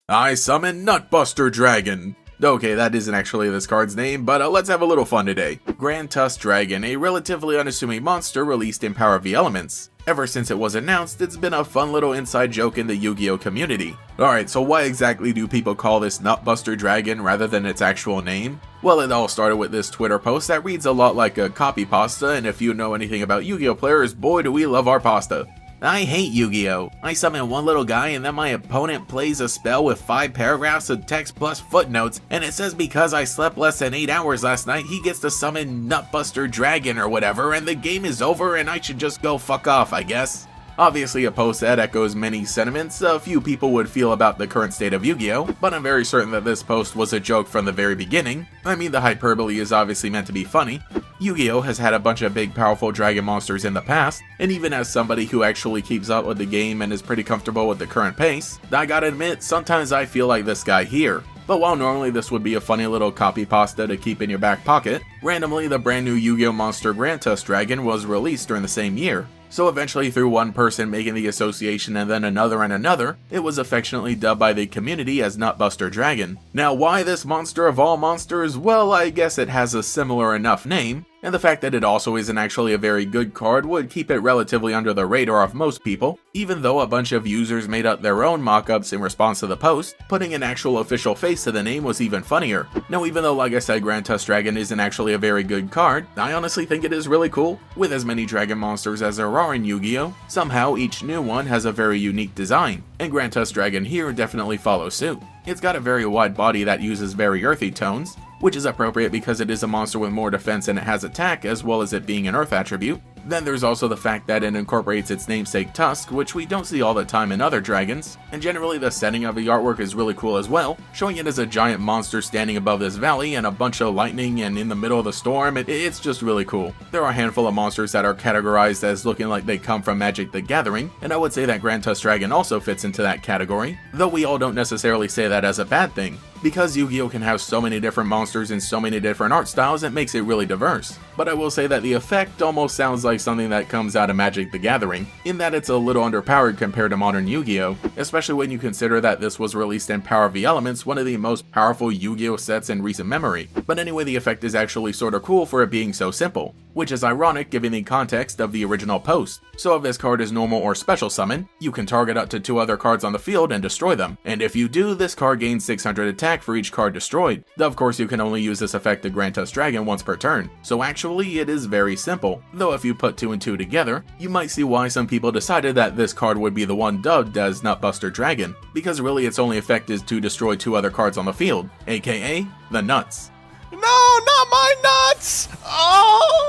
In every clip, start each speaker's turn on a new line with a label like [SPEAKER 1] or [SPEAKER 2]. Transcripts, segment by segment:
[SPEAKER 1] I summon Nutbuster Dragon. Okay, that isn't actually this card's name, but let's have a little fun today. Grantusk Dragon, a relatively unassuming monster released in Power of the Elements. Ever since it was announced, it's been a fun little inside joke in the Yu-Gi-Oh community. Alright, so why exactly do people call this Nutbuster Dragon rather than its actual name? Well, it all started with this Twitter post that reads a lot like a copy pasta, and if you know anything about Yu-Gi-Oh players, boy do we love our pasta. I hate Yu-Gi-Oh! I summon one little guy and then my opponent plays a spell with 5 paragraphs of text plus footnotes, and it says because I slept less than 8 hours last night, he gets to summon Nutbuster Dragon or whatever, and the game is over and I should just go fuck off, I guess. Obviously, a post that echoes many sentiments a few people would feel about the current state of Yu-Gi-Oh, but I'm very certain that this post was a joke from the very beginning. I mean, the hyperbole is obviously meant to be funny. Yu-Gi-Oh has had a bunch of big powerful dragon monsters in the past, and even as somebody who actually keeps up with the game and is pretty comfortable with the current pace, I gotta admit, sometimes I feel like this guy here. But while normally this would be a funny little copy pasta to keep in your back pocket, randomly the brand new Yu-Gi-Oh monster Grantusk Dragon was released during the same year. So eventually, through one person making the association and then another, it was affectionately dubbed by the community as Nutbuster Dragon. Now, why this monster of all monsters? Well, I guess it has a similar enough name, and the fact that it also isn't actually a very good card would keep it relatively under the radar of most people, even though a bunch of users made up their own mock-ups in response to the post. Putting an actual official face to the name was even funnier. Now, even though, like I said, Grantusk Dragon isn't actually a very good card, I honestly think it is really cool. With as many dragon monsters as there are in Yu-Gi-Oh, somehow each new one has a very unique design, and Grantusk Dragon here definitely follows suit. It's got a very wide body that uses very earthy tones, which is appropriate because it is a monster with more defense and it has attack as well as it being an earth attribute. Then there's also the fact that it incorporates its namesake tusk, which we don't see all the time in other dragons, and generally the setting of the artwork is really cool as well, showing it as a giant monster standing above this valley and a bunch of lightning and in the middle of the storm. It's just really cool. There are a handful of monsters that are categorized as looking like they come from Magic the Gathering, and I would say that Grantusk Dragon also fits into that category, though we all don't necessarily say that as a bad thing. Because Yu-Gi-Oh can have so many different monsters and so many different art styles, it makes it really diverse. But I will say that the effect almost sounds like something that comes out of Magic the Gathering, in that it's a little underpowered compared to modern Yu-Gi-Oh, especially when you consider that this was released in Power of the Elements, one of the most powerful Yu-Gi-Oh sets in recent memory. But anyway, the effect is actually sorta cool for it being so simple, which is ironic given the context of the original post. So if this card is normal or special summon, you can target up to 2 other cards on the field and destroy them, and if you do, this card gains 600 attack for each card destroyed. Of course, you can only use this effect to Grantusk Dragon once per turn, so actually it is very simple. Though if you put 2 and 2 together, you might see why some people decided that this card would be the one dubbed as Nutbuster Dragon, because really its only effect is to destroy 2 other cards on the field, aka the nuts.
[SPEAKER 2] No, not my nuts! Oh!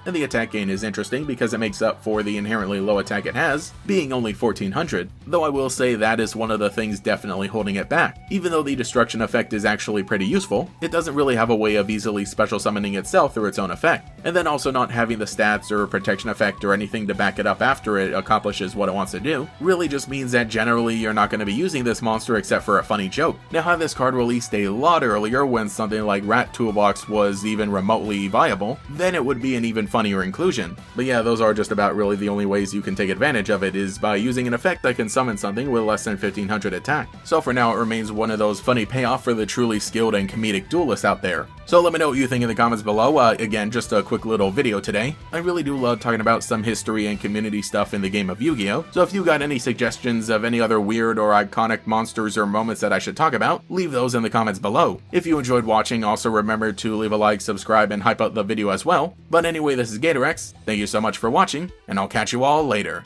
[SPEAKER 1] And the attack gain is interesting because it makes up for the inherently low attack it has, being only 1400, though I will say that is one of the things definitely holding it back. Even though the destruction effect is actually pretty useful, it doesn't really have a way of easily special summoning itself through its own effect, and then also not having the stats or protection effect or anything to back it up after it accomplishes what it wants to do, really just means that generally you're not going to be using this monster except for a funny joke. Now, had this card released a lot earlier when something like Rat Toolbox was even remotely viable, then it would be an even funnier inclusion. But yeah, those are just about really the only ways you can take advantage of it, is by using an effect that can summon something with less than 1500 attack. So for now, it remains one of those funny payoff for the truly skilled and comedic duelists out there. So let me know what you think in the comments below. Again, just a quick little video today. I really do love talking about some history and community stuff in the game of Yu-Gi-Oh! So if you got any suggestions of any other weird or iconic monsters or moments that I should talk about, leave those in the comments below. If you enjoyed watching, also remember to leave a like, subscribe, and hype up the video as well. But anyway, this is GatorEX. Thank you so much for watching, and I'll catch you all later.